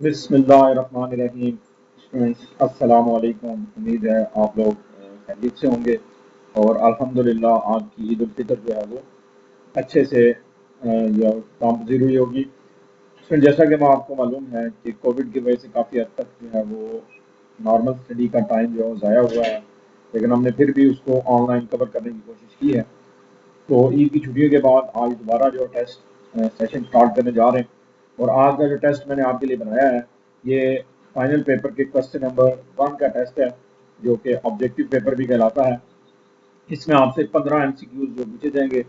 बिस्मिल्लाहिर्रहमानिर्रहीम। स्टूडेंट्स अस्सलाम वालेकुम। उम्मीद है आप लोग खैरियत से होंगे और अल्हम्दुलिल्लाह आपकी ईद उल फितर जो है वो अच्छे से जो काम पजीर हुई होगी। स्टूडेंट, जैसा कि मैं आपको मालूम है कि कोविड की वजह से काफ़ी हद तक जो है वो नॉर्मल स्टडी का टाइम जो है वो ज़ाया हुआ है, लेकिन हमने फिर भी उसको ऑनलाइन कवर करने की कोशिश की है। तो ईद की छुट्टियों के बाद आज दोबारा जो टेस्ट सेशन स्टार्ट करने जा रहे हैं। और आज का जो टेस्ट मैंने आपके लिए बनाया है, ये फाइनल पेपर के क्वेश्चन नंबर 1 का टेस्ट है, जो कि ऑब्जेक्टिव पेपर भी कहलाता है। इसमें आपसे 15 एमसीक्यूज जो पूछे जाएंगे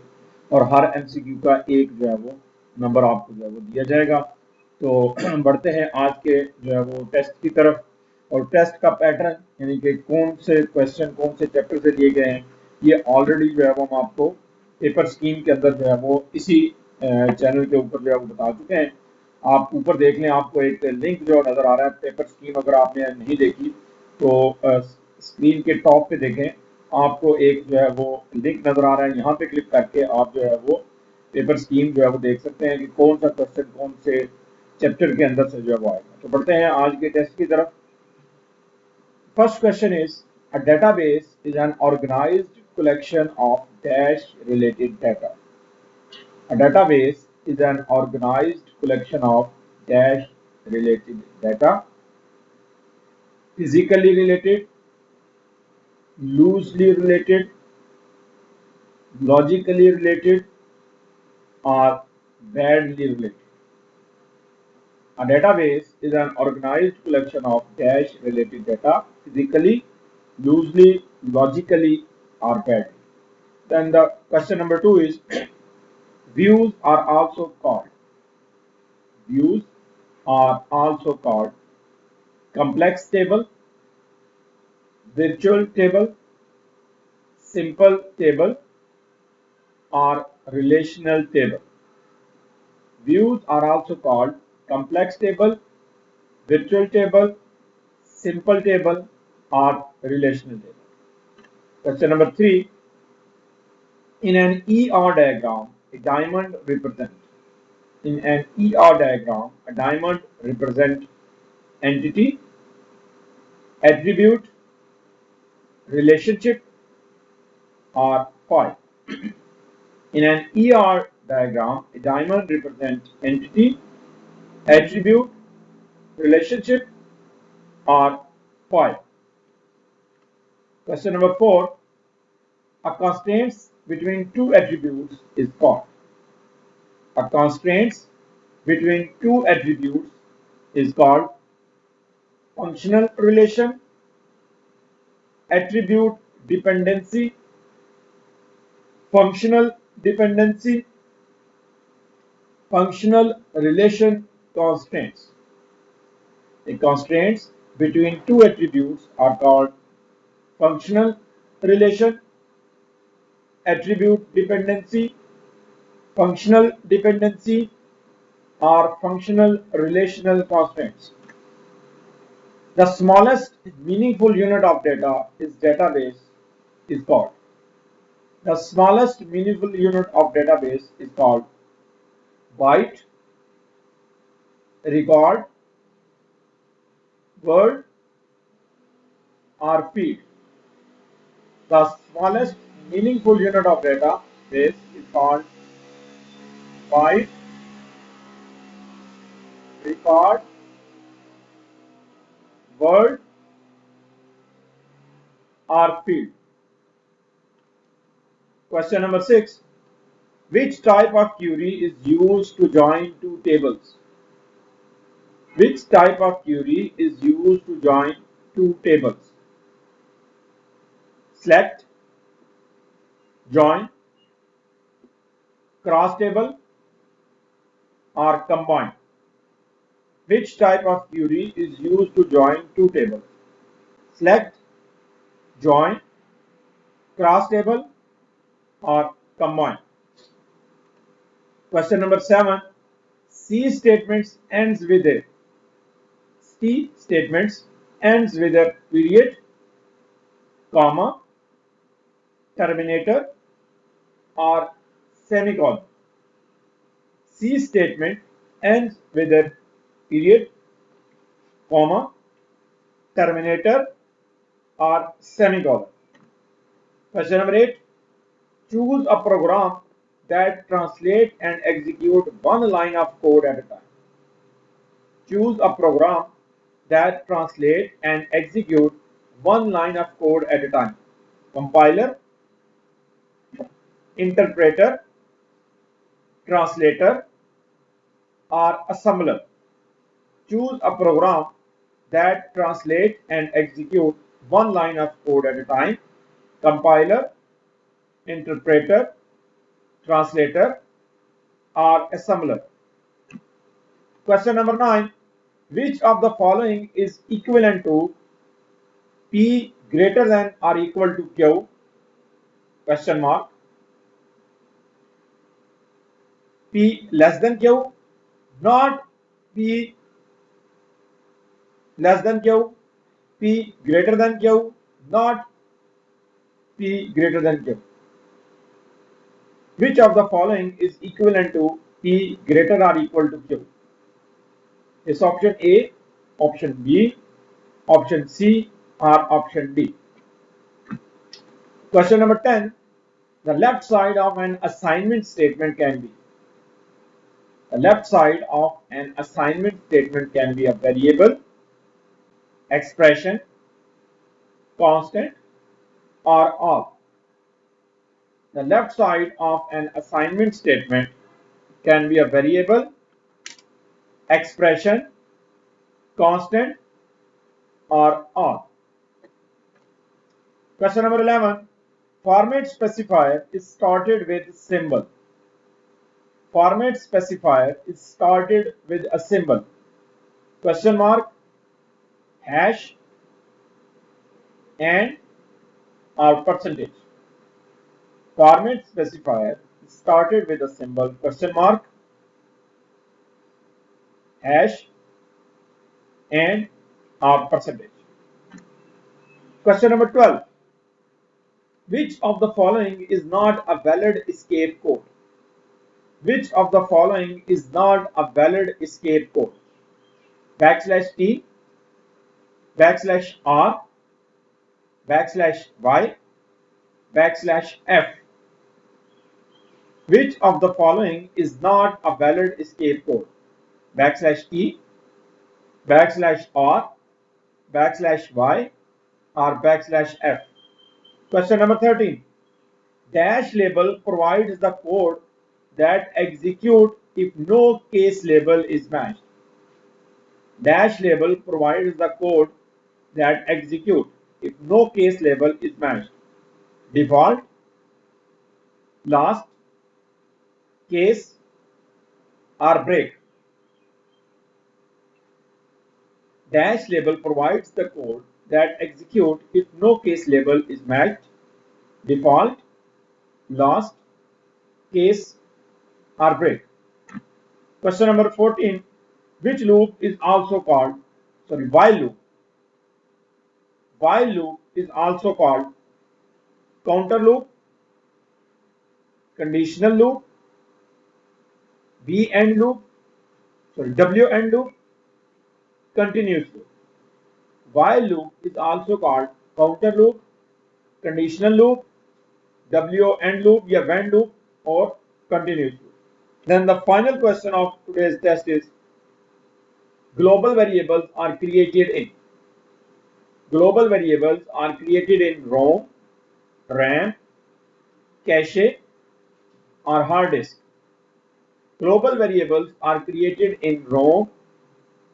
और हर एमसीक्यू का एक जो है वो नंबर आपको जो है वो दिया जाएगा। तो बढ़ते हैं आज के जो है वो टेस्ट की तरफ। और टेस्ट का पैटर्न यानी कि कौन से क्वेश्चन कौन से चैप्टर से लिए गए हैं, ये ऑलरेडी जो है वो हम आपको पेपर स्कीम के अंदर जो है वो इसी चैनल के ऊपर जो है वो बता चुके हैं। आप ऊपर देख लें, आपको एक लिंक जो नज़र आ रहा है पेपर स्कीम, अगर आपने नहीं देखी तो स्क्रीन के टॉप पे देखें, आपको एक जो है वो लिंक नज़र आ रहा है। यहाँ पे क्लिक करके आप जो है वो पेपर स्कीम जो है वो देख सकते हैं कि कौन सा क्वेश्चन कौन से चैप्टर के अंदर से जो है वो आएगा। तो बढ़ते हैं आज के टेस्ट की तरफ। First question is, a database is an organized collection of dash related data. A database is an organized collection of dash related data, physically related, loosely related, logically related, or badly related. A database is an organized collection of dash related data, physically, loosely, logically, or badly. Then the question number 2 is, views are also called. Views are also called complex table, virtual table, simple table, or relational table. Views are also called complex table, virtual table, simple table, or relational table. Question number 3. In an ER diagram, a diamond represents. In an ER diagram, a diamond represents entity, attribute, relationship, or point. In an ER diagram, a diamond represents entity, attribute, relationship, or point. Question number 4. A constraint between two attributes is called. A constraint between two attributes is called functional relation, attribute dependency, functional dependency, functional relation constraints. The constraints between two attributes are called functional relation, attribute dependency, functional dependency, or functional relational constraints. The smallest meaningful unit of data is database is called. The smallest meaningful unit of database is called byte, record, word, or feed. The smallest meaningful unit of database is called byte, record, word, or feed. Question number 6. Which type of query is used to join two tables? Which type of query is used to join two tables? Select, join, cross table, or combine. Which type of query is used to join two tables? Select, join, cross table, or combine. Question number 7. C statements ends with a C statements ends with a period, comma, terminator, or semicolon. C statement ends with a period, comma, terminator, or semicolon. Question number 8. Choose a program that translate and execute one line of code at a time. Choose a program that translate and execute one line of code at a time. Compiler, interpreter, translator, or assembler. Choose a program that translate and execute one line of code at a time. Compiler, interpreter, translator, or assembler. Question number 9. Which of the following is equivalent to P greater than or equal to Q? Question mark. P less than Q, not P less than Q, P greater than Q, not P greater than Q. Which of the following is equivalent to P greater or equal to Q? Is option A, option B, option C, or option D? Question number 10. The left side of an assignment statement can be. The left side of an assignment statement can be a variable, expression, constant, or all. The left side of an assignment statement can be a variable, expression, constant, or all. Question number 11. Format specifier is started with symbol. Format specifier is started with a symbol. Question mark, hash, and, or percentage. Format specifier is started with a symbol, question mark, hash, and, or percentage. Question number 12. Which of the following is not a valid escape code? Which of the following is not a valid escape code? \t, \r, \y, \f. Which of the following is not a valid escape code? \t, \r, \y, or \f. Question number 13. Dash label provides the code that execute if no case label is matched. Dash label provides the code that execute if no case label is matched. Default, last, case, or break. Dash label provides the code that execute if no case label is matched. Default, last, case, or break. Question number 14. Which loop is also called, while loop. While loop is also called counter loop, conditional loop, W end loop, continuous loop. While loop is also called counter loop, conditional loop, W end loop, when loop, or continuous loop. Then the final question of today's test is global variables are created in. Global variables are created in ROM, RAM, cache, or hard disk. Global variables are created in ROM,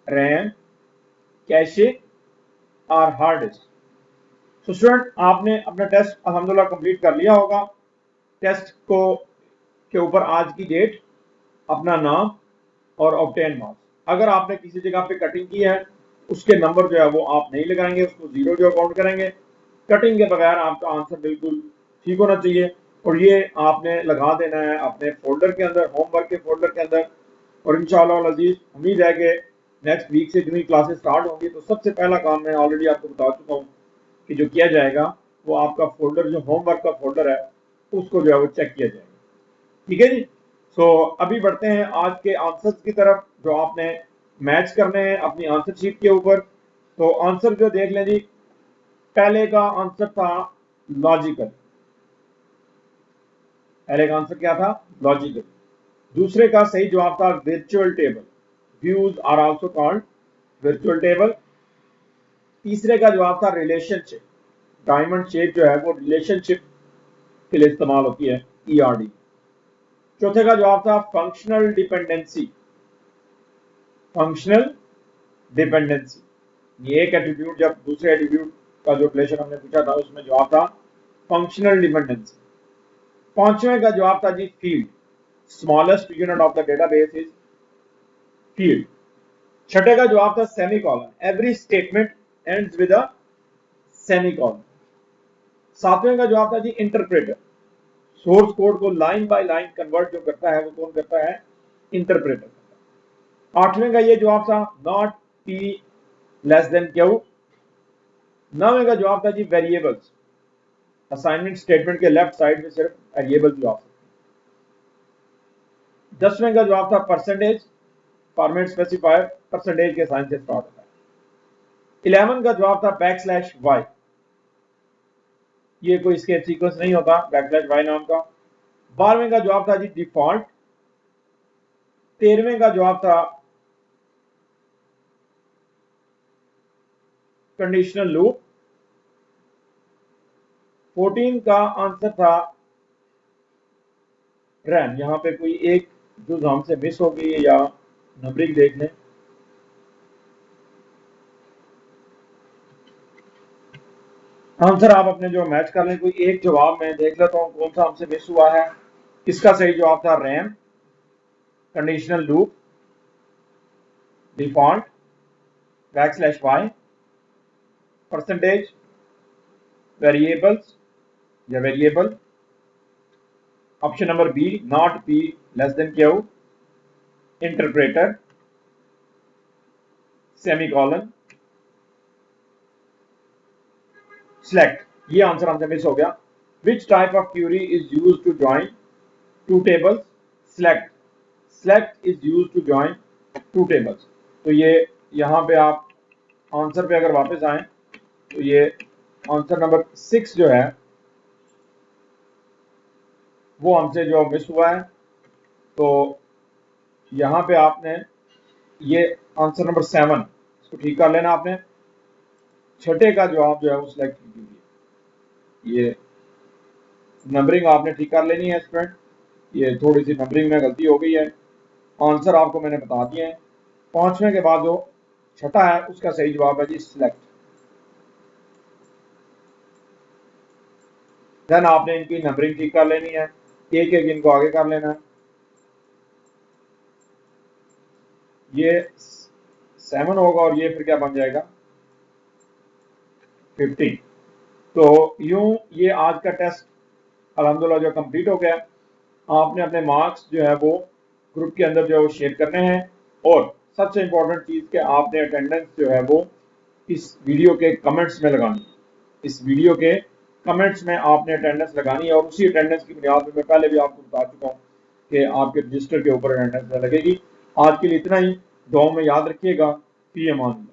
RAM, cache, और hard disk. So student, आपने अपना test अल्हम्दुलिल्लाह complete कर लिया होगा. Test को के ऊपर आज की डेट, अपना नाम और ऑब्टेन मार्क्स. अगर आपने किसी जगह पे कटिंग की है उसके नंबर जो है वो आप नहीं लगाएंगे, उसको जीरो जो काउंट करेंगे. कटिंग के बगैर आपका आंसर बिल्कुल ठीक होना चाहिए और ये आपने लगा देना है अपने फोल्डर के अंदर, होमवर्क के फोल्डर के अंदर. और इंशाअल्लाह अजीज उम्मीद है कि नेक्स्ट वीक से जो क्लासेस स्टार्ट होंगी तो सबसे पहला काम मैं ऑलरेडी आपको बता चुका हूँ कि जो किया जाएगा वो आपका फोल्डर, जो होमवर्क का फोल्डर है, उसको जो है वो चेक किया जाएगा. ठीक है जी. सो अभी बढ़ते हैं आज के आंसर्स की तरफ जो आपने मैच करने हैं अपनी आंसर शीट के ऊपर। तो आंसर जो देख लें जी, पहले का आंसर था लॉजिकल। पहले का आंसर क्या था? लॉजिकल। दूसरे का सही जवाब था virtual table. Views are also called virtual table. तीसरे का जवाब था रिलेशनशिप। डायमंड शेप जो है वो रिलेशनशिप के लिए इस्तेमाल होती है, ईआरडी। चौथे का जवाब था फंक्शनल डिपेंडेंसी। फंक्शनल डिपेंडेंसी, ये एक एट्रीब्यूट जब दूसरे एट्रीब्यूट का जो रिलेशन हमने पूछा था उसमें जवाब था फंक्शनल डिपेंडेंसी। पांचवें का जवाब था जी field. Smallest unit of the database is field. छठे का जवाब था semicolon. Every statement ends with a semicolon. सातवें का जवाब था जी इंटरप्रेटर। सोर्स कोड को लाइन बाय लाइन कन्वर्ट जो करता है वो कौन करता है? इंटरप्रेटर। आठवें का ये जवाब था not P less than Q. नौवें का जवाब था जी वेरिएबल्स। असाइनमेंट स्टेटमेंट के लेफ्ट साइड में सिर्फ वेरिएबल भी आ सकते हैं। 10वें का जवाब था परसेंटेज। फॉर्मेट स्पेसिफायर परसेंटेज के साइन से स्टार्ट होता है। 11 का जवाब था बैकस्लैश वाई। ये कोई इसके सीक्वेंस नहीं होता बैकस्लैश वाई नाम का। 12वें का जवाब था जी डिफॉल्ट। 13वें का जवाब था कंडीशनल लूप। 14 का आंसर था रैम। यहां पे कोई एक जो हमसे मिस हो गई है या नंबरिंग देख लें। आंसर आप अपने जो मैच कर लें, कोई एक जवाब मैं देख लेता हूं कौन सा हमसे मिस हुआ है। इसका सही जवाब था RAM, conditional loop, default, backslash Y, percentage, variables या variable. Option number B not P less than Q, interpreter, semicolon, select. ये आंसर हमसे मिस हो गया। Which type of query is use to join two tables? Select. Select is use to join two tables. तो ये यहां पे आप answer पे अगर वापस आए तो ये आंसर नंबर 6 जो है वो हमसे जो मिस हुआ है। तो यहां पे आपने ये आंसर नंबर 7 इसको ठीक कर लेना आपने। छठे का जवाब जो है वो सिलेक्ट कीजिए। ये नंबरिंग आपने ठीक कर लेनी है स्टूडेंट। ये थोड़ी सी नंबरिंग में गलती हो गई है। आंसर आपको मैंने बता दिए हैं। पांचवें के बाद जो छठा है उसका सही जवाब है जी सिलेक्ट। देन आपने इनकी नंबरिंग ठीक कर लेनी है, एक एक इनको आगे कर लेना है। ये 7 होगा और ये फिर क्या बन जाएगा 15। तो यूं ये आज का टेस्ट अल्हम्दुलिल्लाह जो कंप्लीट हो गया। आपने अपने मार्क्स जो है वो ग्रुप के अंदर जो है वो शेयर करने हैं। और सबसे इंपॉर्टेंट चीज़ कि आपने अटेंडेंस जो है वो इस वीडियो के कमेंट्स में लगानी है। इस वीडियो के कमेंट्स में आपने अटेंडेंस लगानी है और उसी अटेंडेंस की बुनियाद पर मैं पहले भी आपको बता चुका हूँ कि आपके रजिस्टर के ऊपर अटेंडेंस लगेगी। आज के लिए इतना ही। दुआ में याद रखिएगा। फी अमान।